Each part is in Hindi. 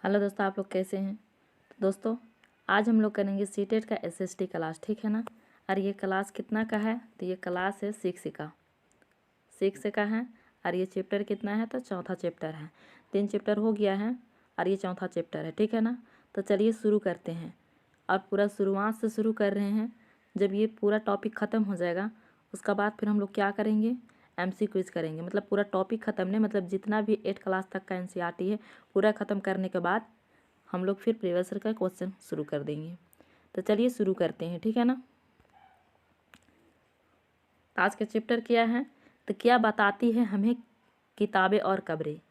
हेलो दोस्तों, आप लोग कैसे हैं। तो दोस्तों आज हम लोग करेंगे सीटेट का एसएसटी क्लास, ठीक है ना। और ये क्लास कितना का है, तो ये क्लास है 6 का है। और ये चैप्टर कितना है, तो चौथा चैप्टर है। 3 चैप्टर हो गया है और ये चौथा चैप्टर है, ठीक है ना। तो चलिए शुरू करते हैं और पूरा शुरुआत से शुरू कर रहे हैं। जब ये पूरा टॉपिक ख़त्म हो जाएगा उसका बाद फिर हम लोग क्या करेंगे, MCQs करेंगे। मतलब पूरा टॉपिक ख़त्म नहीं, मतलब जितना भी 8 क्लास तक का NCERT है पूरा ख़त्म करने के बाद हम लोग फिर प्रीवियस ईयर का क्वेश्चन शुरू कर देंगे। तो चलिए शुरू करते हैं, ठीक है ना। आज का चैप्टर क्या है, तो क्या बताती है हमें किताबें और कब्रें।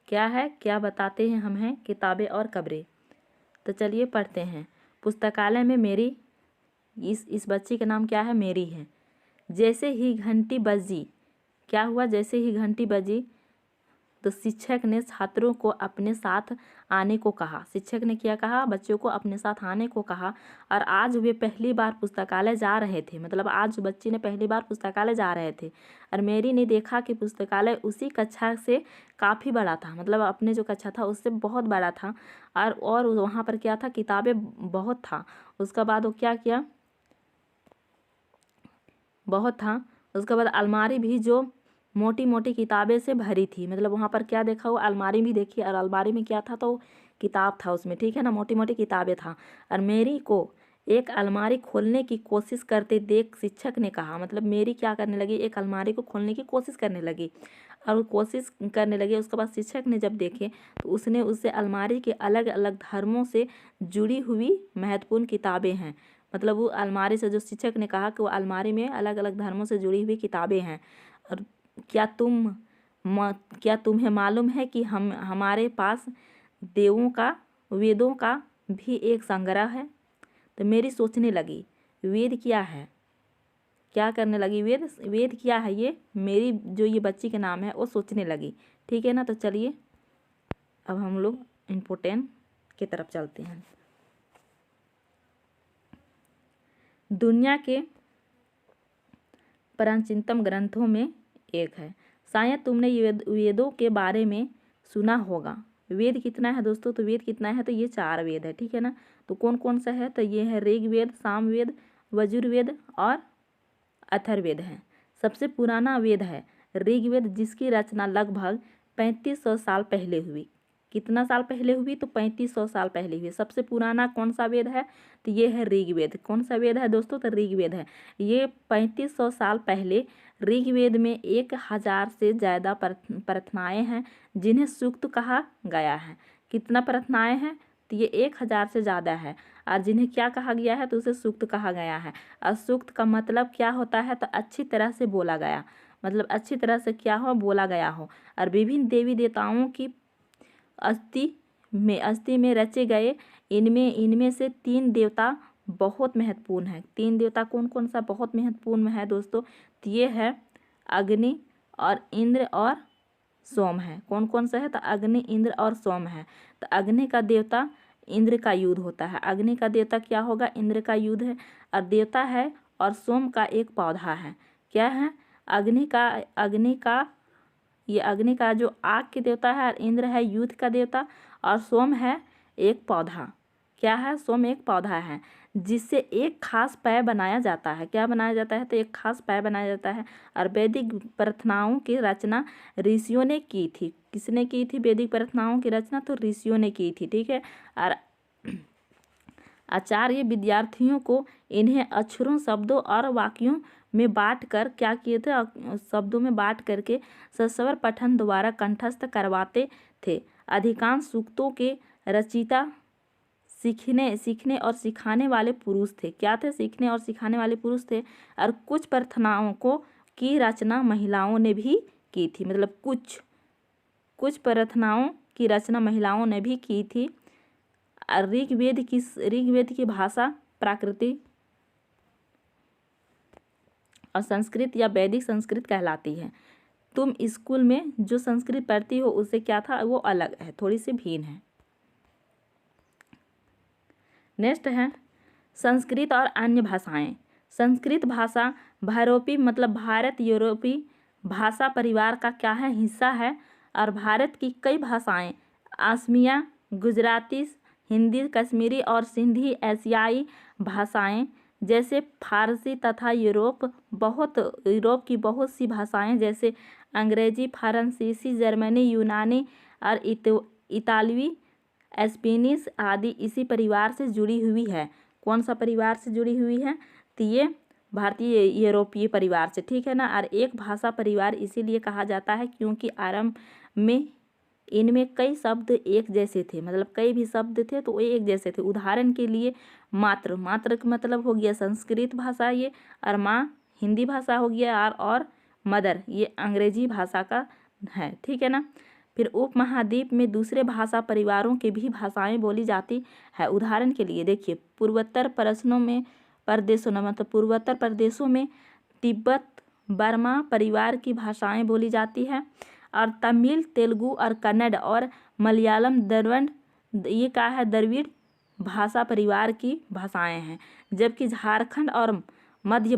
क्या है, क्या बताते हैं हमें किताबें और कब्रें। तो चलिए पढ़ते हैं। पुस्तकालय में मेरी, इस बच्ची का नाम क्या है, मेरी है। जैसे ही घंटी बजी, क्या हुआ, जैसे ही घंटी बजी तो शिक्षक ने छात्रों को अपने साथ आने को कहा। शिक्षक ने क्या कहा, बच्चों को अपने साथ आने को कहा। और आज वे पहली बार पुस्तकालय जा रहे थे, मतलब आज बच्ची ने पहली बार पुस्तकालय जा रहे थे। और मेरी ने देखा कि पुस्तकालय उसी कक्षा से काफ़ी बड़ा था, मतलब अपने जो कक्षा था उससे बहुत बड़ा था। और वहाँ पर क्या था, किताबें बहुत था। उसके बाद वो क्या किया, बहुत था। उसके बाद अलमारी भी जो मोटी मोटी किताबें से भरी थी। मतलब वहाँ पर क्या देखा, वो अलमारी भी देखी और अलमारी में क्या था, तो किताब था उसमें, ठीक है ना, मोटी मोटी किताबें था। और मेरी को एक अलमारी खोलने की कोशिश करते देख शिक्षक ने कहा, मतलब मेरी क्या करने लगी, एक अलमारी को खोलने की कोशिश करने लगी। और वो कोशिश करने लगी, उसके बाद शिक्षक ने जब देखे तो उसने उससे अलमारी के अलग अलग धर्मों से जुड़ी हुई महत्वपूर्ण किताबें हैं। मतलब वो अलमारी से, जो शिक्षक ने कहा कि वो अलमारी में अलग अलग धर्मों से जुड़ी हुई किताबें हैं। और क्या तुम्हें मालूम है कि हमारे पास देवों का, वेदों का भी एक संग्रह है। तो मेरी सोचने लगी, वेद क्या है, क्या करने लगी, वेद क्या है, ये मेरी जो ये बच्ची के नाम है वो सोचने लगी, ठीक है ना। तो चलिए अब हम लोग इम्पोर्टेंट की तरफ चलते हैं। दुनिया के प्राचीनतम ग्रंथों में एक है। शायद तुमने वेदों के बारे में सुना होगा। वेद कितना है दोस्तों, तो वेद कितना है, तो ये 4 वेद है, ठीक है ना। तो कौन कौन सा है, तो ये है ऋग्वेद, सामवेद, यजुर्वेद और अथर्ववेद है। सबसे पुराना वेद है ऋग्वेद, जिसकी रचना लगभग 3500 साल पहले हुई। कितना साल पहले हुई, तो 3500 साल पहले हुई। सबसे पुराना कौन सा वेद है, तो ये है ऋग्वेद। कौन सा वेद है दोस्तों, तो ऋग्वेद है। ये 3500 साल पहले ऋग्वेद में 1000 से ज़्यादा प्रार्थनाएँ हैं जिन्हें सूक्त कहा गया है। कितना प्रार्थनाएँ हैं, तो ये 1000 से ज़्यादा है। और जिन्हें क्या कहा गया है, तो उसे सूक्त कहा गया है। और सूक्त का मतलब क्या होता है, तो अच्छी तरह से बोला गया, मतलब अच्छी तरह से क्या हो, बोला गया हो। और विभिन्न देवी देवताओं की अस्थि में रचे गए। इनमें से 3 देवता बहुत महत्वपूर्ण है। 3 देवता कौन कौन सा बहुत महत्वपूर्ण है दोस्तों, तो ये है अग्नि और इंद्र और सोम है। कौन कौन सा है, तो अग्नि, इंद्र और सोम है। तो अग्नि का देवता इंद्र का युद्ध होता है। अग्नि का देवता क्या होगा, इंद्र का युद्ध है और देवता है। और सोम का एक पौधा है, क्या है, अग्नि का जो आग के देवता है, और इंद्र है युद्ध का देवता, और सोम है एक पौधा। क्या है, सोम एक पौधा है जिससे एक खास पेय बनाया जाता है। क्या बनाया जाता है, तो एक खास पेय बनाया जाता है। और वैदिक प्रार्थनाओं की रचना ऋषियों ने की थी। किसने की थी वैदिक प्रार्थनाओं की रचना, तो ऋषियों ने की थी, ठीक है। और आचार्य विद्यार्थियों को इन्हें अक्षरों, शब्दों और वाक्यों में बांट कर क्या किए थे, शब्दों में बांट करके सस्वर पठन द्वारा कंठस्थ करवाते थे। अधिकांश सूक्तों के रचयिता सीखने और सिखाने वाले पुरुष थे। क्या थे, सीखने और सिखाने वाले पुरुष थे। और कुछ प्रार्थनाओं को की रचना महिलाओं ने भी की थी, मतलब कुछ प्रार्थनाओं की रचना महिलाओं ने भी की थी। ऋग्वेद की भाषा प्राकृतिक और संस्कृत या वैदिक संस्कृत कहलाती है। तुम स्कूल में जो संस्कृत पढ़ती हो उससे क्या था, वो अलग है, थोड़ी सी भिन्न है। नेक्स्ट है संस्कृत और अन्य भाषाएं। संस्कृत भाषा भारतीय, मतलब भारत यूरोपीय भाषा परिवार का क्या है, हिस्सा है। और भारत की कई भाषाएं असमिया, गुजराती, हिंदी, कश्मीरी और सिंधी एशियाई भाषाएं जैसे फारसी तथा यूरोप की बहुत सी भाषाएं जैसे अंग्रेजी, फ्रांसीसी, जर्मनी, यूनानी और इतालवी, स्पेनिश आदि इसी परिवार से जुड़ी हुई है। कौन सा परिवार से जुड़ी हुई है? तो ये भारतीय यूरोपीय परिवार से, ठीक है ना। और एक भाषा परिवार इसीलिए कहा जाता है क्योंकि आरंभ में इनमें कई शब्द एक जैसे थे, मतलब कई भी शब्द थे तो ये एक जैसे थे। उदाहरण के लिए मात्र का मतलब हो गया संस्कृत भाषा ये, और माँ हिंदी भाषा हो गया, और मदर ये अंग्रेजी भाषा का है, ठीक है ना। फिर उपमहाद्वीप में दूसरे भाषा परिवारों की भी भाषाएं बोली जाती है। उदाहरण के लिए देखिए, पूर्वोत्तर प्रदेशों में तिब्बत बर्मा परिवार की भाषाएं बोली जाती है, और तमिल, तेलुगु और कन्नड़ और मलयालम ये क्या है, द्रविड़ भाषा परिवार की भाषाएं हैं। जबकि झारखंड और मध्य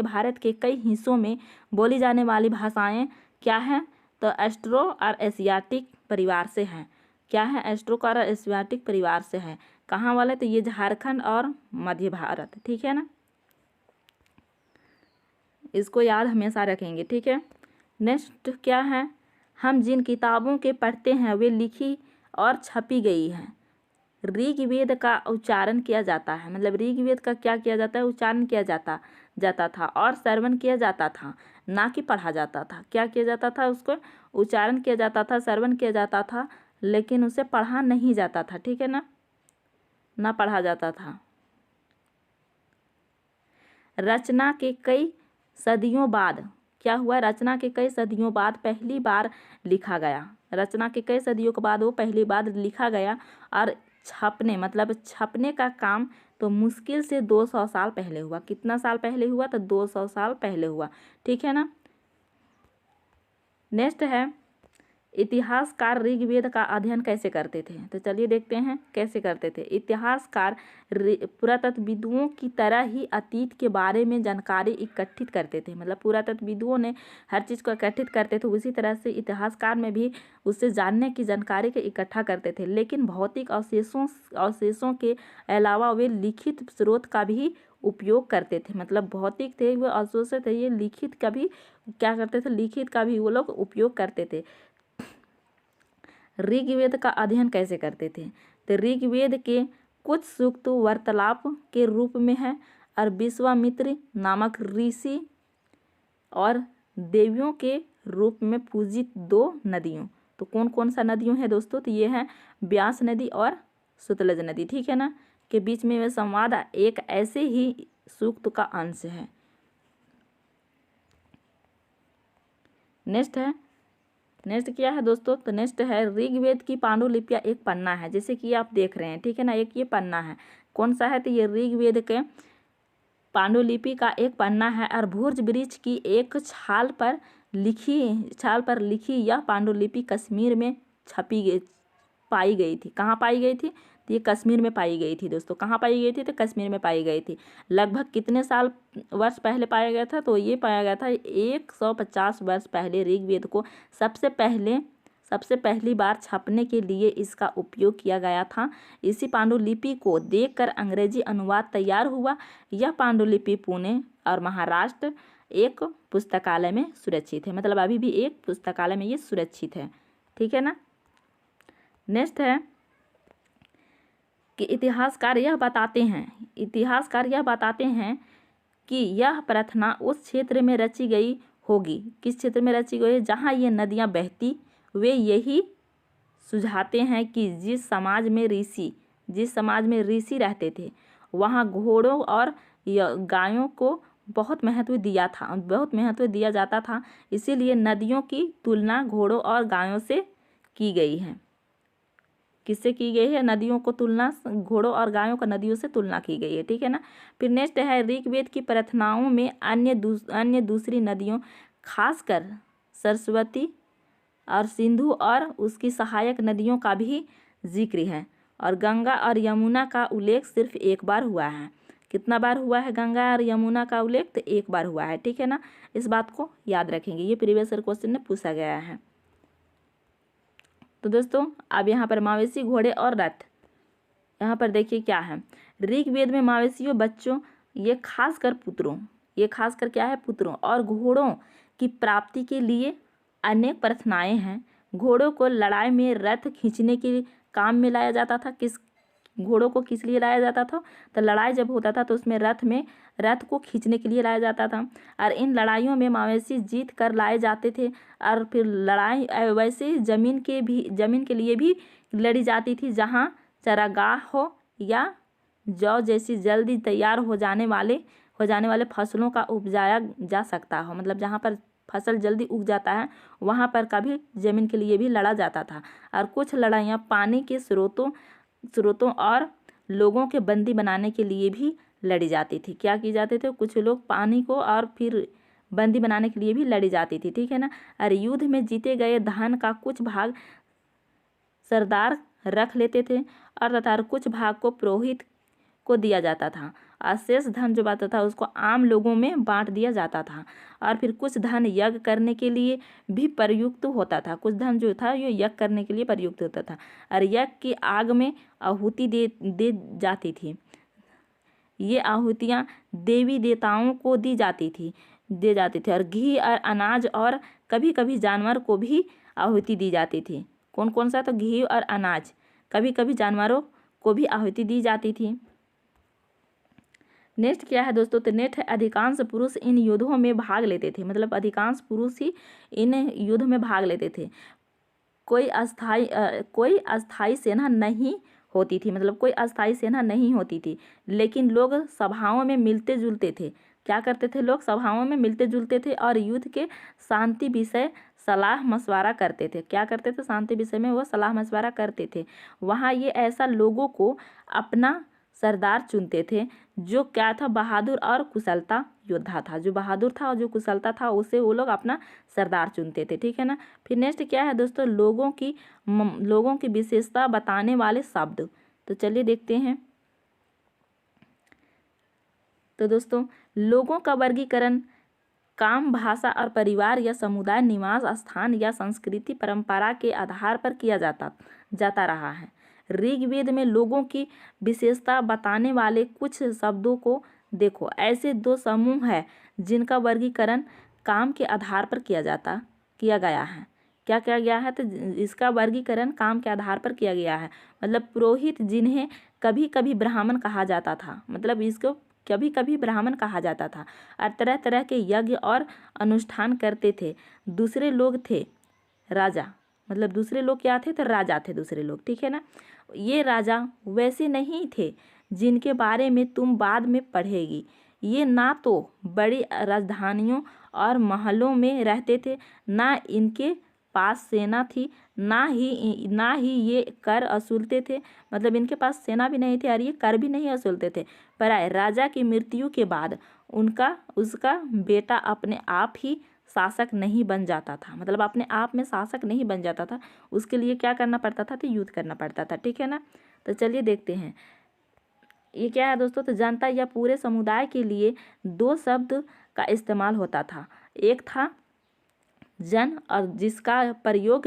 भारत के कई हिस्सों में बोली जाने वाली भाषाएं क्या हैं, तो एस्ट्रो और एशियाटिक परिवार से हैं। क्या है? एस्ट्रो और एशियाटिक परिवार से है। कहाँ वाले? तो ये झारखंड और मध्य भारत, ठीक है ना। इसको याद हमेशा रखेंगे, ठीक है। नेक्स्ट क्या है, हम जिन किताबों के पढ़ते हैं वे लिखी और छपी गई हैं। ऋग्वेद का उच्चारण किया जाता है, मतलब ऋग्वेद का क्या किया जाता है, उच्चारण किया जाता था और श्रवण किया जाता था, ना कि पढ़ा जाता था। क्या किया जाता था? उसको उच्चारण किया जाता था, श्रवण किया जाता था, लेकिन उसे पढ़ा नहीं जाता था, ठीक है ना पढ़ा जाता था। रचना के कई सदियों बाद क्या हुआ? रचना के कई सदियों बाद पहली बार लिखा गया। रचना के कई सदियों के बाद वो पहली बार लिखा गया, और छपने का काम तो मुश्किल से 200 साल पहले हुआ। कितना साल पहले हुआ? तो 200 साल पहले हुआ, ठीक है ना। नेक्स्ट है, इतिहासकार ऋग्वेद का अध्ययन कैसे करते थे? तो चलिए देखते हैं कैसे करते थे। इतिहासकार पुरातत्वविदुओं की तरह ही अतीत के बारे में जानकारी इकट्ठित करते थे, मतलब पुरातत्वविदुओं ने हर चीज़ को इकट्ठित करते थे, उसी तरह से इतिहासकार में भी उससे जानने की जानकारी को इकट्ठा करते थे। लेकिन भौतिक अवशेषों के अलावा वे लिखित स्रोत का भी उपयोग करते थे, मतलब भौतिक थे वो अवशेष थे, ये लिखित का भी क्या करते थे? लिखित का भी वो लोग उपयोग करते थे। ऋग्वेद का अध्ययन कैसे करते थे? तो ऋग्वेद के कुछ सूक्त वार्तालाप के रूप में है, और विश्वामित्र नामक ऋषि और देवियों के रूप में पूजित 2 नदियों। तो कौन कौन सा नदियों है दोस्तों? तो ये है ब्यास नदी और सतलज नदी, ठीक है ना, के बीच में संवाद एक ऐसे ही सूक्त का अंश है। नेक्स्ट क्या है दोस्तों? तो नेक्स्ट है, ऋग्वेद की पांडुलिपियां एक पन्ना है, जैसे कि आप देख रहे हैं, ठीक है ना। एक ये पन्ना है, कौन सा है? तो ये ऋग्वेद के पांडुलिपि का एक पन्ना है, और भूर्ज वृक्ष की एक छाल पर लिखी यह पांडुलिपि कश्मीर में पाई गई थी। कहाँ पाई गई थी? तो ये कश्मीर में पाई गई थी दोस्तों। कहाँ पाई गई थी? तो कश्मीर में पाई गई थी। लगभग कितने वर्ष पहले पाया गया था? तो ये पाया गया था 150 वर्ष पहले। ऋग्वेद को सबसे पहली बार छापने के लिए इसका उपयोग किया गया था। इसी पांडुलिपि को देखकर अंग्रेजी अनुवाद तैयार हुआ। यह पांडुलिपि पुणे और महाराष्ट्र एक पुस्तकालय में सुरक्षित है, मतलब अभी भी एक पुस्तकालय में ये सुरक्षित है, ठीक है ना। नेक्स्ट है कि इतिहासकार यह बताते हैं कि यह प्रार्थना उस क्षेत्र में रची गई होगी। किस क्षेत्र में रची गई है? जहाँ ये नदियाँ बहती। वे यही सुझाते हैं कि जिस समाज में ऋषि रहते थे वहाँ घोड़ों और गायों को बहुत महत्व दिया जाता था। इसीलिए नदियों की तुलना घोड़ों और गायों से की गई है। किससे की गई है? नदियों को तुलना, घोड़ों और गायों का नदियों से तुलना की गई है, ठीक है ना। फिर नेक्स्ट है, ऋग्वेद की प्रार्थनाओं में अन्य दूसरी नदियों, खासकर सरस्वती और सिंधु और उसकी सहायक नदियों का भी जिक्र है, और गंगा और यमुना का उल्लेख सिर्फ एक बार हुआ है। कितना बार हुआ है गंगा और यमुना का उल्लेख? तो एक बार हुआ है, ठीक है ना। इस बात को याद रखेंगे, ये प्रीवियस ईयर क्वेश्चन में पूछा गया है। तो दोस्तों अब यहाँ पर मवेशी, घोड़े और रथ, यहाँ पर देखिए क्या है। ऋग्वेद में मवेशियों, बच्चों, ये खासकर क्या है, पुत्रों और घोड़ों की प्राप्ति के लिए अनेक प्रार्थनाएं हैं। घोड़ों को लड़ाई में रथ खींचने के काम में लाया जाता था। घोड़ों को किस लिए लाया जाता था, तो लड़ाई जब होता था तो उसमें रथ को खींचने के लिए लाया जाता था। और इन लड़ाइयों में मवेशी जीत कर लाए जाते थे। और फिर लड़ाई वैसे ही जमीन के लिए भी लड़ी जाती थी, जहाँ चारागाह हो या जौ जैसी जल्दी तैयार हो जाने वाले फसलों का उपजाया जा सकता हो। मतलब जहाँ पर फसल जल्दी उग जाता है वहाँ पर कभी जमीन के लिए भी लड़ा जाता था। और कुछ लड़ाइयाँ पानी के स्रोतों और लोगों के बंदी बनाने के लिए भी लड़ी जाती थी। क्या की जाते थे, कुछ लोग पानी को और फिर बंदी बनाने के लिए भी लड़ी जाती थी, ठीक है ना। और युद्ध में जीते गए धन का कुछ भाग सरदार रख लेते थे और तथा कुछ भाग को पुरोहित को दिया जाता था। और शेष धन जो बचता था उसको आम लोगों में बांट दिया जाता था। और फिर कुछ धन यज्ञ करने के लिए भी प्रयुक्त होता था। कुछ धन जो था ये यज्ञ करने के लिए प्रयुक्त होता था। और यज्ञ की आग में आहुति दे जाती थी। ये आहुतियाँ देवी देवताओं को दी जाती थी। और घी और अनाज और कभी कभी जानवर को भी आहुति दी जाती थी। कौन कौन सा, तो घी और अनाज, कभी कभी जानवरों को भी आहुति दी जाती थी। नेक्स्ट क्या है दोस्तों, तो नेक्स्ट है अधिकांश पुरुष इन युद्धों में भाग लेते थे। मतलब अधिकांश पुरुष ही इन युद्ध में भाग लेते थे। कोई अस्थाई सेना नहीं होती थी। मतलब कोई अस्थाई सेना नहीं होती थी, लेकिन लोग सभाओं में मिलते जुलते थे। क्या करते थे, लोग सभाओं में मिलते जुलते थे और युद्ध के शांति विषय सलाह मशवरा करते थे। क्या करते थे, शांति विषय में वो सलाह मशवरा करते थे। वहाँ ये ऐसा लोगों को अपना सरदार चुनते थे जो क्या था, बहादुर और कुशलता योद्धा था। जो बहादुर था और जो कुशलता था उसे वो लोग अपना सरदार चुनते थे, ठीक है ना। फिर नेक्स्ट क्या है दोस्तों, लोगों की विशेषता बताने वाले शब्द। तो चलिए देखते हैं। तो दोस्तों लोगों का वर्गीकरण काम, भाषा और परिवार या समुदाय, निवास स्थान या संस्कृति परंपरा के आधार पर किया जाता रहा है। ऋग्वेद में लोगों की विशेषता बताने वाले कुछ शब्दों को देखो। ऐसे दो समूह है जिनका वर्गीकरण काम के आधार पर किया गया है। क्या किया गया है, तो इसका वर्गीकरण काम के आधार पर किया गया है। मतलब पुरोहित, जिन्हें कभी कभी ब्राह्मण कहा जाता था। मतलब इसको कभी कभी ब्राह्मण कहा जाता था। और तरह तरह के यज्ञ और अनुष्ठान करते थे। दूसरे लोग थे राजा। मतलब दूसरे लोग क्या थे, तो राजा थे दूसरे लोग, ठीक है ना। ये राजा वैसे नहीं थे जिनके बारे में तुम बाद में पढ़ेगी। ये ना तो बड़ी राजधानियों और महलों में रहते थे, ना इनके पास सेना थी, ना ही ये कर असूलते थे। मतलब इनके पास सेना भी नहीं थी और ये कर भी नहीं असूलते थे। पर राजा की मृत्यु के बाद उसका बेटा अपने आप ही शासक नहीं बन जाता था। मतलब अपने आप में शासक नहीं बन जाता था, उसके लिए क्या करना पड़ता था, तो युद्ध करना पड़ता था, ठीक है ना। तो चलिए देखते हैं ये क्या है दोस्तों। तो जनता या पूरे समुदाय के लिए दो शब्द का इस्तेमाल होता था। एक था जन, और जिसका प्रयोग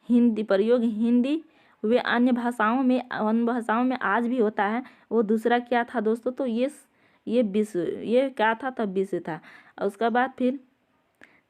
हिंदी वे अन्य भाषाओं में आज भी होता है। वो दूसरा क्या था दोस्तों, तो ये विश्व, ये क्या था, तब विश्व था। और उसके बाद फिर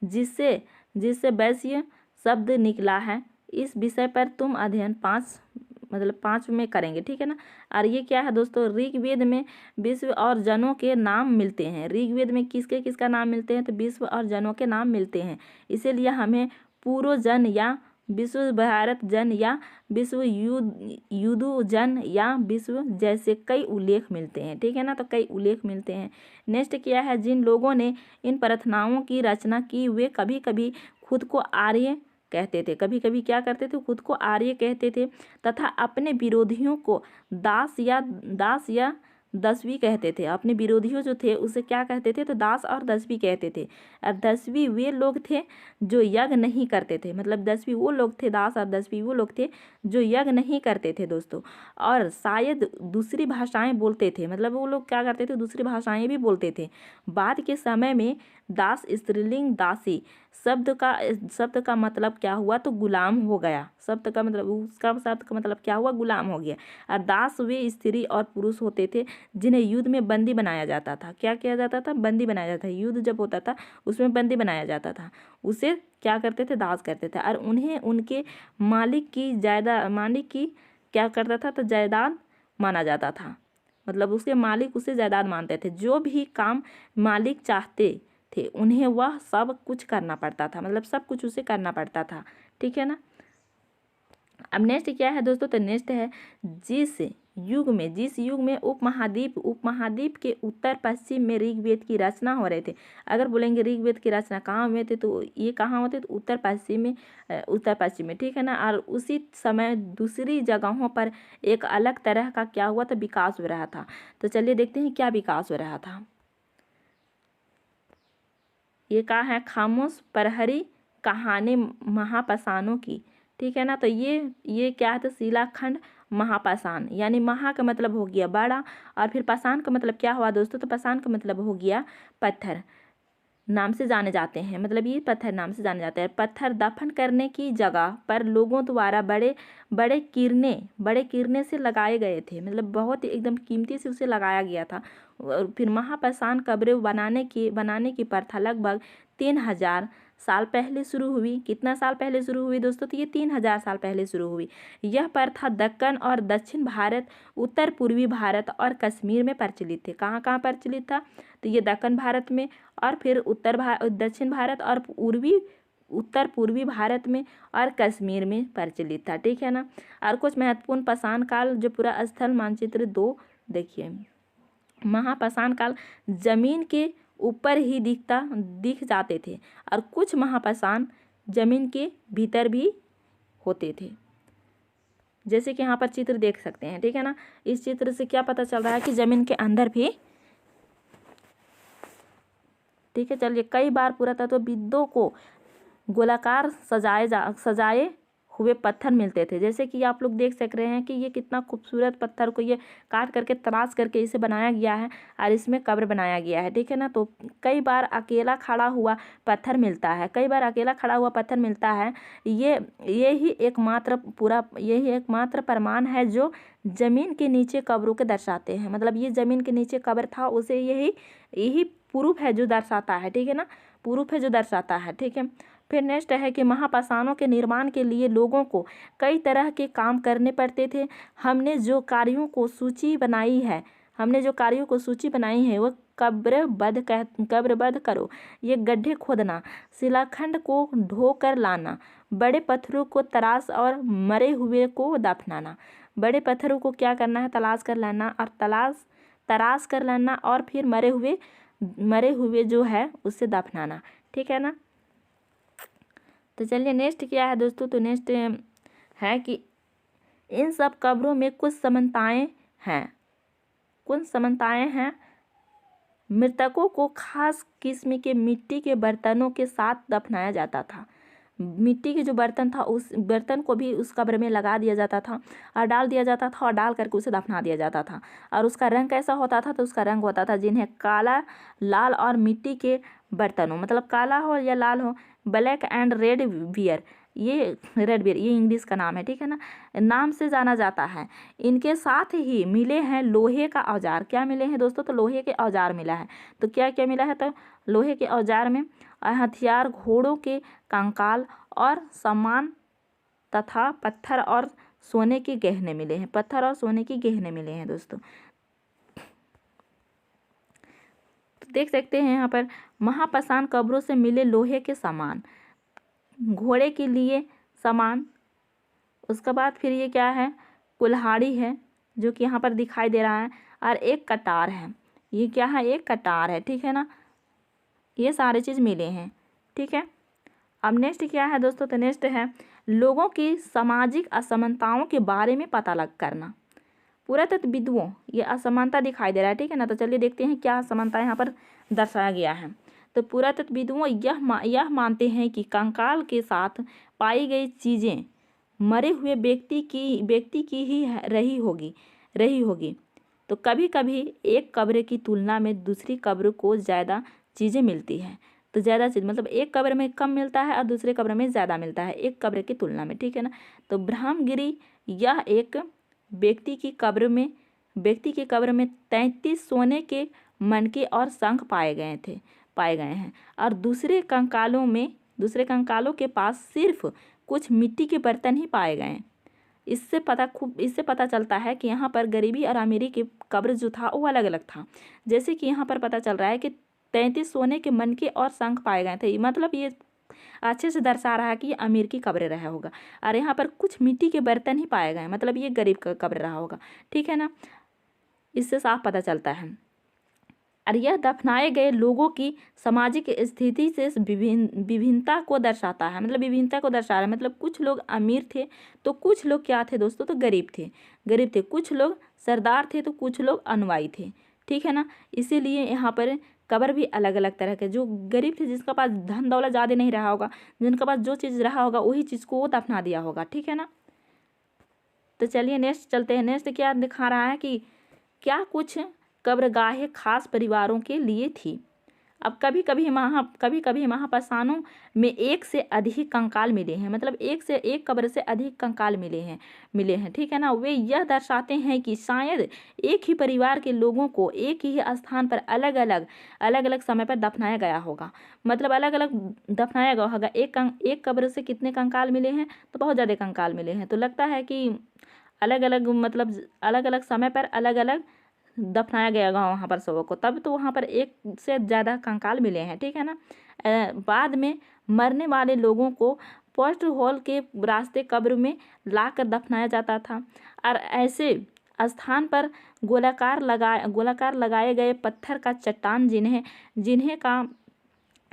जिससे वैश्य शब्द निकला है। इस विषय पर तुम अध्ययन 5 में करेंगे, ठीक है ना। और ये क्या है दोस्तों, ऋग्वेद में विश्व और जनों के नाम मिलते हैं। ऋग्वेद में किसका नाम मिलते हैं, तो विश्व और जनों के नाम मिलते हैं। इसीलिए हमें पूर्व जन या विश्व भारत जन या विश्व युदु जन या विश्व जैसे कई उल्लेख मिलते हैं, ठीक है ना। तो कई उल्लेख मिलते हैं। नेक्स्ट क्या है, जिन लोगों ने इन प्रार्थनाओं की रचना की वे कभी कभी खुद को आर्य कहते थे। कभी कभी क्या करते थे, खुद को आर्य कहते थे तथा अपने विरोधियों को दास या दसवीं कहते थे। अपने विरोधियों जो थे उसे क्या कहते थे, तो दास और दसवीं कहते थे। और दसवीं वे लोग थे जो यज्ञ नहीं करते थे। मतलब दसवीं वो लोग थे, दास और दसवीं वो लोग थे जो यज्ञ नहीं करते थे दोस्तों। और शायद दूसरी भाषाएं बोलते थे। मतलब वो लोग क्या करते थे, दूसरी भाषाएं भी बोलते थे। बाद के समय में दास स्त्रीलिंग, दासी शब्द का मतलब क्या हुआ, तो गुलाम हो गया। शब्द का मतलब क्या हुआ, गुलाम हो गया। और दास वे स्त्री और पुरुष होते थे जिन्हें युद्ध में बंदी बनाया जाता था। क्या किया जाता था, बंदी बनाया जाता था। युद्ध जब होता था उसमें बंदी बनाया जाता था, उसे क्या करते थे, दास करते थे। और उन्हें उनके मालिक की क्या करता था, तो जायदाद माना जाता था। मतलब उसके मालिक उसे जायदाद मानते थे। जो भी काम मालिक चाहते थे उन्हें वह सब कुछ करना पड़ता था, मतलब सब कुछ उसे करना पड़ता था। ठीक है ना। अब नेक्स्ट क्या है दोस्तों, तो नेक्स्ट है जिस युग में उपमहाद्वीप के उत्तर पश्चिम में ऋग्वेद की रचना हो रहे थे। अगर बोलेंगे ऋग्वेद की रचना कहाँ हुए थे, तो ये कहाँ होते, तो उत्तर पश्चिम में। ठीक है ना। और उसी समय दूसरी जगहों पर एक अलग तरह का क्या हुआ था, विकास हो रहा था। तो चलिए देखते हैं क्या विकास हो रहा था। ये कहाँ है, खामोश प्रहरी कहानी महापाषाणों की। ठीक है ना। तो ये क्या है, तो शिलाखंड महापाषाण, यानी महा का मतलब हो गया बड़ा, और फिर पाषाण का मतलब क्या हुआ दोस्तों, तो पाषाण का मतलब हो गया पत्थर नाम से जाने जाते हैं। मतलब ये पत्थर नाम से जाने जाते हैं। पत्थर दफन करने की जगह पर लोगों द्वारा बड़े बड़े किरने से लगाए गए थे। मतलब बहुत ही एकदम कीमती से उसे लगाया गया था। और फिर महापाषाण कब्रें बनाने की प्रथा लगभग 3000 साल पहले शुरू हुई। कितना साल पहले शुरू हुई दोस्तों, तो ये 3000 साल पहले शुरू हुई। यह प्रथा दक्कन और दक्षिण भारत, उत्तर पूर्वी भारत और कश्मीर में प्रचलित थे। कहाँ कहाँ प्रचलित था, तो ये दक्कन भारत में, और फिर दक्षिण भारत और उत्तर पूर्वी भारत में और कश्मीर में प्रचलित था। ठीक है ना। और कुछ महत्वपूर्ण पाषाण काल जो पूरा स्थल मानचित्र 2 देखिए। महापाषाण काल जमीन के ऊपर ही दिख जाते थे, और कुछ महापाषाण जमीन के भीतर भी होते थे, जैसे कि यहाँ पर चित्र देख सकते हैं। ठीक है ना। इस चित्र से क्या पता चल रहा है कि जमीन के अंदर भी। ठीक है। चलिए, कई बार पुरातत्वविदों को गोलाकार सजाए हुए पत्थर मिलते थे, जैसे कि आप लोग देख सक रहे हैं कि ये कितना खूबसूरत पत्थर को ये काट करके तराश करके इसे बनाया गया है, और इसमें कब्र बनाया गया है। ठीक है ना। तो कई बार अकेला खड़ा हुआ पत्थर मिलता है, यही एकमात्र प्रमाण है जो जमीन के नीचे कब्रों के दर्शाते हैं। मतलब ये जमीन के नीचे कब्र था, उसे यही प्रूफ है जो दर्शाता है। ठीक है ना। प्रूफ है जो दर्शाता है। ठीक है। फिर नेक्स्ट है कि महापाषाणों के निर्माण के लिए लोगों को कई तरह के काम करने पड़ते थे। हमने जो कार्यों को सूची बनाई है वो कब्रबद्ध करो। ये गड्ढे खोदना, शिलाखंड को ढोकर लाना, बड़े पत्थरों को तराश और मरे हुए को दफनाना। बड़े पत्थरों को क्या करना है, तराश कर लाना, और फिर मरे हुए जो है उससे दफनाना। ठीक है ना। तो चलिए नेक्स्ट क्या है दोस्तों, तो नेक्स्ट है कि इन सब कब्रों में कुछ समानताएं हैं। मृतकों को खास किस्म के मिट्टी के बर्तनों के साथ दफनाया जाता था। मिट्टी के जो बर्तन था उस बर्तन को भी उस कब्र में लगा दिया जाता था और डाल दिया जाता था, और डाल करके उसे दफना दिया जाता था। और उसका रंग कैसा होता था, तो उसका रंग होता था जिन्हें काला, लाल और मिट्टी के बर्तनों, मतलब काला हो या लाल हो, ब्लैक एंड रेड बियर, ये इंग्लिश का नाम है। ठीक है ना। नाम से जाना जाता है। इनके साथ ही मिले हैं लोहे का औजार। क्या मिले हैं दोस्तों, तो लोहे के औजार मिला है। तो क्या क्या मिला है, तो लोहे के औजार में हथियार, घोड़ों के कंकाल और सामान तथा पत्थर और सोने के गहने मिले हैं दोस्तों। तो देख सकते हैं यहाँ पर महापाषाण कब्रों से मिले लोहे के सामान, घोड़े के लिए सामान, उसके बाद फिर ये क्या है, कुल्हाड़ी है जो कि यहाँ पर दिखाई दे रहा है, और एक कटार है। ये क्या है, एक कटार है। ठीक है ना। ये सारे चीज़ मिले हैं। ठीक है। अब नेक्स्ट क्या है दोस्तों, तो नेक्स्ट है लोगों की सामाजिक असमानताओं के बारे में पता करना। पुरातत्वविदों ये असमानता दिखाई दे रहा है। ठीक है ना। तो चलिए देखते हैं क्या असमानता यहाँ पर दर्शाया गया है। तो पुरातत्वविदों यह मानते हैं कि कंकाल के साथ पाई गई चीज़ें मरे हुए व्यक्ति की ही रही होगी। तो कभी कभी एक कब्र की तुलना में दूसरी कब्र को ज़्यादा चीज़ें मिलती हैं। तो ज़्यादा चीज़ मतलब एक कब्र में कम मिलता है और दूसरे कब्र में ज़्यादा मिलता है एक कब्र की तुलना में, ठीक है ना। तो ब्रह्मगिरी यह एक व्यक्ति की कब्र में 33 सोने के मनके और शंख पाए गए हैं और दूसरे कंकालों के पास सिर्फ कुछ मिट्टी के बर्तन ही पाए गए हैं। इससे पता चलता है कि यहाँ पर गरीबी और अमीरी की कब्र जो था वो अलग अलग था। जैसे कि यहाँ पर पता चल रहा है कि 33 सोने के मनके और शंख पाए गए थे, मतलब ये अच्छे से दर्शा रहा है कि ये अमीर की कब्र रहा होगा। और यहाँ पर कुछ मिट्टी के बर्तन ही पाए गए, मतलब ये गरीब का कब्र रहा होगा, ठीक है ना। इससे साफ पता चलता है। और यह दफनाए गए लोगों की सामाजिक स्थिति से विभिन्नता को दर्शाता है, मतलब विभिन्नता को दर्शा रहा है। मतलब कुछ लोग अमीर थे तो कुछ लोग क्या थे दोस्तों, तो गरीब थे, कुछ लोग सरदार थे तो कुछ लोग अनुयायी थे, ठीक है ना। इसीलिए यहाँ पर कब्र भी अलग अलग तरह के, जो गरीब थे जिसका पास धन दौलत ज़्यादा नहीं रहा होगा, जिनके पास जो चीज़ रहा होगा वही चीज़ को वो दफना दिया होगा, ठीक है ना। तो चलिए नेक्स्ट चलते हैं। नेक्स्ट क्या दिखा रहा है कि क्या कुछ कब्रगाहें खास परिवारों के लिए थी। अब कभी कभी महापसानों में एक से अधिक कंकाल मिले हैं, मतलब एक कब्र से अधिक कंकाल मिले हैं, ठीक है ना। वे यह दर्शाते हैं कि शायद एक ही परिवार के लोगों को एक ही स्थान पर अलग अलग समय पर दफनाया गया होगा, मतलब अलग अलग दफनाया गया होगा। एक कब्र से कितने कंकाल मिले हैं, तो बहुत ज़्यादा कंकाल मिले हैं। तो लगता है कि अलग अलग समय पर अलग अलग दफनाया गया वहाँ पर शवों को, तब तो वहाँ पर एक से ज़्यादा कंकाल मिले हैं, ठीक है ना। बाद में मरने वाले लोगों को पोस्ट हॉल के रास्ते कब्र में लाकर दफनाया जाता था और ऐसे स्थान पर गोलाकार लगाए गए पत्थर का चट्टान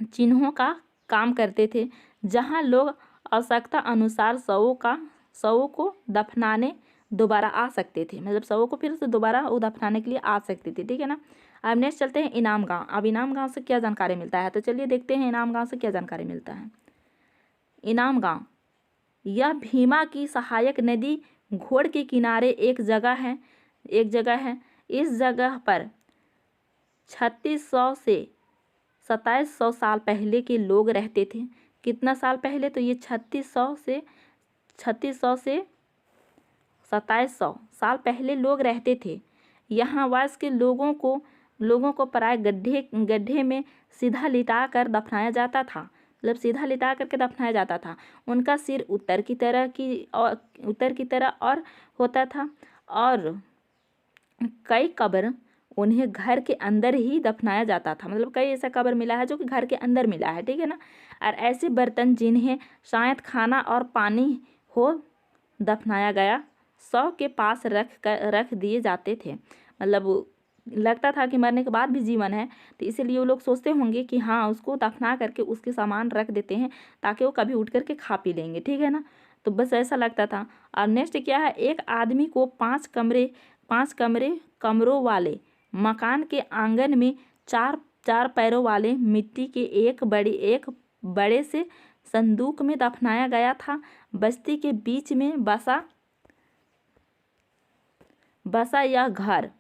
चिन्हों का काम करते थे, जहाँ लोग आवश्यकता अनुसार शवों को दफनाने दोबारा आ सकते थे, मतलब शवों को फिर से दोबारा दफनाने के लिए आ सकते थे, ठीक है ना। अब नेक्स्ट चलते हैं इनाम गांव। अब इनाम गांव से क्या जानकारी मिलता है, तो चलिए देखते हैं इनाम गांव से क्या जानकारी मिलता है। इनाम गांव यह भीमा की सहायक नदी घोड़ के किनारे एक जगह है। इस जगह पर 3600 से 2700 साल पहले के लोग रहते थे। कितना साल पहले, तो ये 3600 से 2700 साल पहले लोग रहते थे। यहाँ वास के लोगों को प्राय गड्ढे में सीधा लिटा कर दफनाया जाता था, मतलब सीधा लिटा करके दफनाया जाता था। उनका सिर उत्तर की तरह और होता था और कई कब्र उन्हें घर के अंदर ही दफनाया जाता था, मतलब कई ऐसा कब्र मिला है जो कि घर के अंदर मिला है, ठीक है ना। और ऐसे बर्तन जिन्हें शायद खाना और पानी हो दफनाया गया शव के पास रख दिए जाते थे, मतलब लगता था कि मरने के बाद भी जीवन है, तो इसीलिए वो लोग सोचते होंगे कि हाँ उसको दफना करके उसके सामान रख देते हैं ताकि वो कभी उठ करके खा पी लेंगे, ठीक है ना। तो बस ऐसा लगता था। और नेक्स्ट क्या है, एक आदमी को 5 कमरों वाले मकान के आंगन में चार पैरों वाले मिट्टी के एक बड़े से संदूक में दफनाया गया था। बस्ती के बीच में बसा यह घर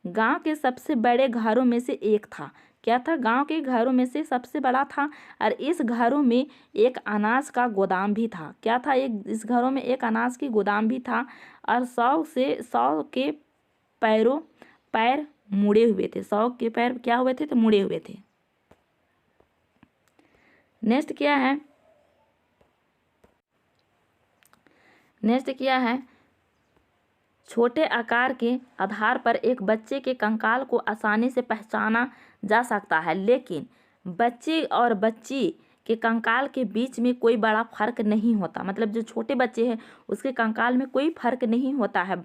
गांव के सबसे बड़े घरों में से एक था। क्या था, गांव के घरों में से सबसे बड़ा था और इस घरों में एक अनाज का गोदाम भी था। क्या था, इस घरों में एक अनाज की गोदाम भी था और 100 के पैर मुड़े हुए थे। 100 के पैर क्या हुए थे, तो मुड़े हुए थे। नेक्स्ट क्या है, छोटे आकार के आधार पर एक बच्चे के कंकाल को आसानी से पहचाना जा सकता है, लेकिन बच्चे और बच्ची के कंकाल के बीच में कोई बड़ा फर्क नहीं होता। मतलब जो छोटे बच्चे हैं उसके कंकाल में कोई फर्क नहीं होता है।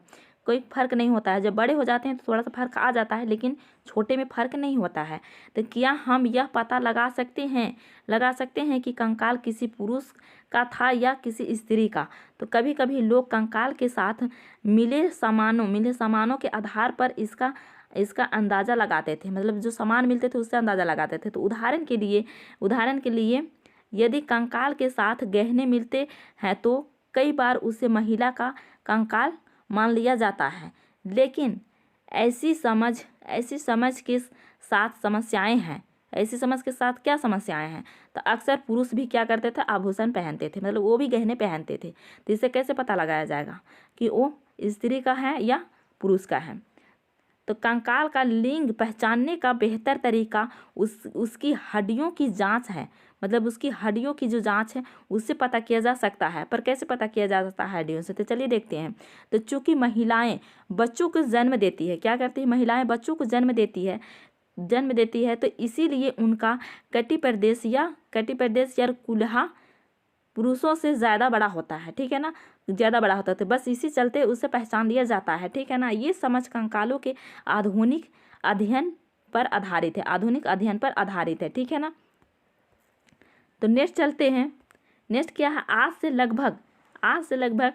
जब बड़े हो जाते हैं तो थोड़ा सा फर्क आ जाता है, लेकिन छोटे में फर्क नहीं होता है। तो क्या हम यह पता लगा सकते हैं कि कंकाल किसी पुरुष का था या किसी स्त्री का। तो कभी कभी लोग कंकाल के साथ मिले सामानों के आधार पर इसका अंदाज़ा लगाते थे, मतलब जो सामान मिलते थे उससे अंदाज़ा लगाते थे। तो उदाहरण के लिए यदि कंकाल के साथ गहने मिलते हैं तो कई बार उसे महिला का कंकाल मान लिया जाता है, लेकिन ऐसी समझ के साथ समस्याएं हैं। ऐसी समझ के साथ क्या समस्याएं हैं? तो अक्सर पुरुष भी क्या करते थे, आभूषण पहनते थे, मतलब वो भी गहने पहनते थे। तो इससे कैसे पता लगाया जाएगा कि वो स्त्री का है या पुरुष का है? तो कंकाल का लिंग पहचानने का बेहतर तरीका उसकी हड्डियों की जांच है, मतलब उसकी हड्डियों की जो जांच है उससे पता किया जा सकता है। पर कैसे पता किया जा सकता है हड्डियों से? तो चलिए देखते हैं। तो चूंकि महिलाएं बच्चों को जन्म देती है, क्या करती है, महिलाएं बच्चों को जन्म देती है, तो इसीलिए उनका कटी प्रदेश या कुल्हा पुरुषों से ज़्यादा बड़ा होता है, ठीक है ना, ज़्यादा बड़ा होता है। तो बस इसी चलते उसे पहचान दिया जाता है, ठीक है ना। ये समझ कंकालों के आधुनिक अध्ययन पर आधारित है, ठीक है ना। तो नेक्स्ट चलते हैं। नेक्स्ट क्या है, आज से लगभग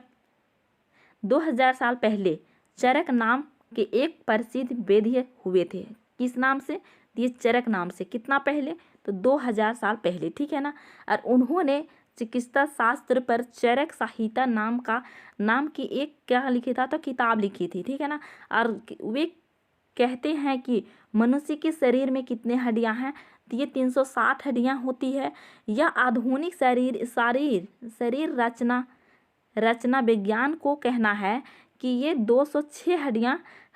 2000 साल पहले चरक नाम के एक प्रसिद्ध वैद्य हुए थे। किस नाम से? ये चरक नाम से। कितना पहले? तो 2000 साल पहले, ठीक है ना। और उन्होंने चिकित्सा शास्त्र पर चरक संहिता नाम की एक क्या लिखी था, तो किताब लिखी थी, ठीक है ना। और वे कहते हैं कि मनुष्य के शरीर में कितने हड्डियां हैं? तो ये 360 हड्डियां होती है। यह आधुनिक शरीर रचना विज्ञान को कहना है कि ये 206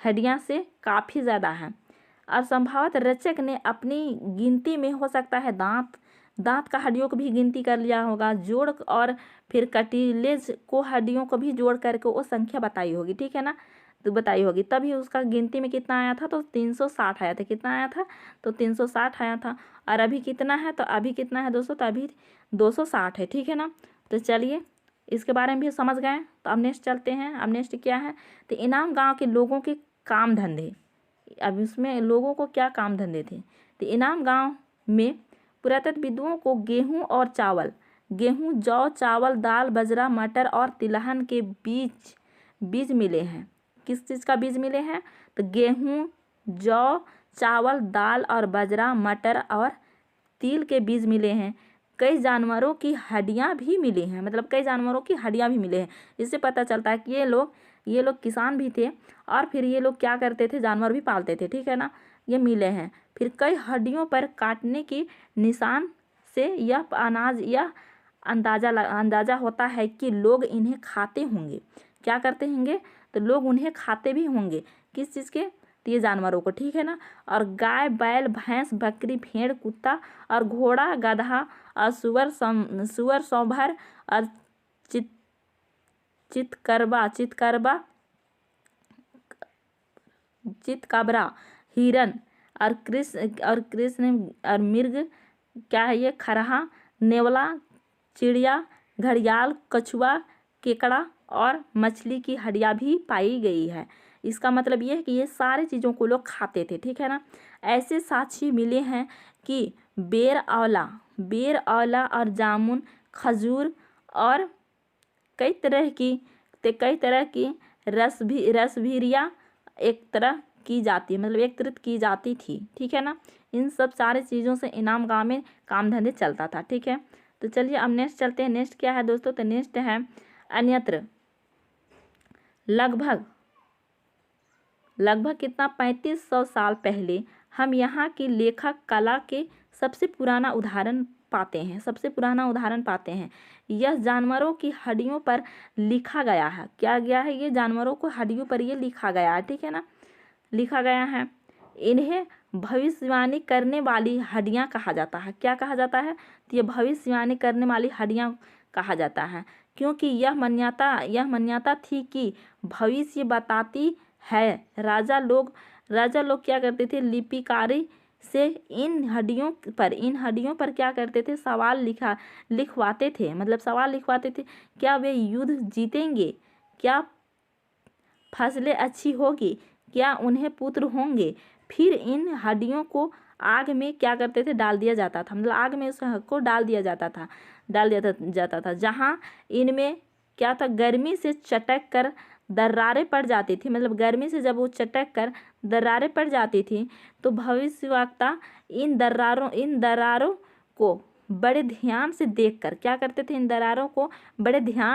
हड्डियां से काफ़ी ज़्यादा हैं। और संभवतः रचक ने अपनी गिनती में हो सकता है दांत का हड्डियों को भी गिनती कर लिया होगा, जोड़ और फिर कटिलेज को हड्डियों को भी जोड़ करके वो संख्या बताई होगी, ठीक है ना, तो बताई होगी। तभी उसका गिनती में कितना आया था, तो 360 आया था। कितना आया था? तो 360 आया था। और अभी कितना है? तो अभी कितना है दोस्तों? तो अभी 260 है, ठीक है ना। तो चलिए इसके बारे में भी समझ गए। तो अब नेक्स्ट चलते हैं। अब नेक्स्ट क्या है, तो इनाम गाँव के लोगों के काम धंधे। अब इसमें लोगों को क्या काम धंधे थे? तो इनाम गाँव में पुरातत्वविदों को गेहूं, जौ, चावल, दाल, बाजरा, मटर और तिलहन के बीज मिले हैं। किस चीज़ का बीज मिले हैं? तो गेहूं, जौ, चावल, दाल और बाजरा, मटर और तिल के बीज मिले हैं। कई जानवरों की हड्डियां भी मिली हैं, मतलब कई जानवरों की हड्डियां भी मिले हैं। इससे पता चलता है कि ये लोग किसान भी थे और फिर ये लोग क्या करते थे, जानवर भी पालते थे, ठीक है ना। ये मिले हैं। फिर कई हड्डियों पर काटने की निशान से यह अंदाजा होता है कि लोग इन्हें खाते होंगे। क्या करते होंगे? तो लोग उन्हें खाते भी होंगे। किस चीज़ के? तो ये जानवरों को, ठीक है ना। और गाय, बैल, भैंस, बकरी, भेड़, कुत्ता और घोड़ा, गधा और सुअर, सांभर और चितकबरा, हिरन और कृष्ण और मृग, क्या है ये, खरहा, नेवला, चिड़िया, घड़ियाल, कछुआ, केकड़ा और मछली की हड्डियां भी पाई गई है। इसका मतलब ये है कि ये सारी चीज़ों को लोग खाते थे, ठीक है ना। ऐसे साक्ष्य मिले हैं कि बेर आंवला और जामुन, खजूर और कई तरह की रसभीरिया एकत्रित की जाती थी, ठीक है ना। इन सब सारे चीज़ों से इनाम गाँव में काम धंधे चलता था, ठीक है। तो चलिए अब नेक्स्ट चलते हैं। नेक्स्ट क्या है दोस्तों? तो नेक्स्ट है अन्यत्र लगभग कितना, 3500 साल पहले हम यहाँ की लेखक कला के सबसे पुराना उदाहरण पाते हैं। यह जानवरों की हड्डियों पर लिखा गया है। क्या गया है? ये जानवरों को हड्डियों पर ये लिखा गया है, ठीक है ना, लिखा गया है। इन्हें भविष्यवाणी करने वाली हड्डियां कहा जाता है। क्या कहा जाता है? तो ये भविष्यवाणी करने वाली हड्डियां कहा जाता है, क्योंकि यह मान्यता थी कि भविष्य बताती है। राजा लोग क्या करते थे? लिपिकारी से इन हड्डियों पर क्या करते थे? लिखवाते थे, मतलब सवाल लिखवाते थे। क्या वे युद्ध जीतेंगे? क्या फसलें अच्छी होगी? क्या उन्हें पुत्र होंगे? फिर इन हड्डियों को आग में क्या करते थे? डाल दिया जाता था, मतलब आग में उसको डाल दिया जाता था, जहाँ इनमें क्या था? गर्मी से चटक कर दरारें पड़ जाती थी, मतलब गर्मी से जब वो चटक कर दरारें पड़ जाती थी तो भविष्यवक्ता इन दरारों को बड़े ध्यान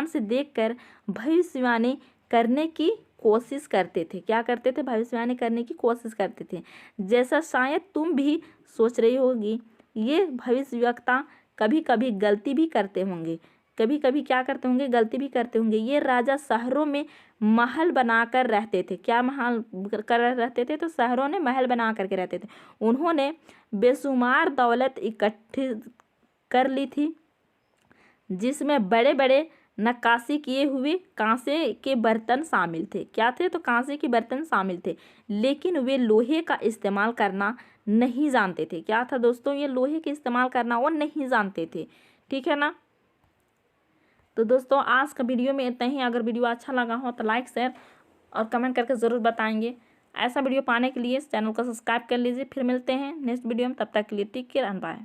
से देखकर भविष्यवाणी करने की कोशिश करते थे। क्या करते थे? भविष्यवाणी करने की कोशिश करते थे। जैसा शायद तुम भी सोच रही होगी, ये भविष्यवक्ता कभी कभी गलती भी करते होंगे। कभी कभी क्या करते होंगे? गलती भी करते होंगे। ये राजा शहरों में महल बनाकर रहते थे। क्या महल कर रहते थे? तो शहरों में महल बना करके रहते थे। उन्होंने बेशुमार दौलत इकट्ठी कर ली थी, जिसमें बड़े बड़े नक्काशी किए हुए कांसे के बर्तन शामिल थे। क्या थे? तो कांसे के बर्तन शामिल थे, लेकिन वे लोहे का इस्तेमाल करना नहीं जानते थे। क्या था दोस्तों? ये लोहे के इस्तेमाल करना वो नहीं जानते थे। ठीक है ना? तो दोस्तों आज का वीडियो में इतना ही। अगर वीडियो अच्छा लगा हो तो लाइक, शेयर और कमेंट करके ज़रूर बताएंगे। ऐसा वीडियो पाने के लिए इस चैनल को सब्सक्राइब कर लीजिए। फिर मिलते हैं नेक्स्ट वीडियो में। तब तक के लिए टेक केयर एंड बाय।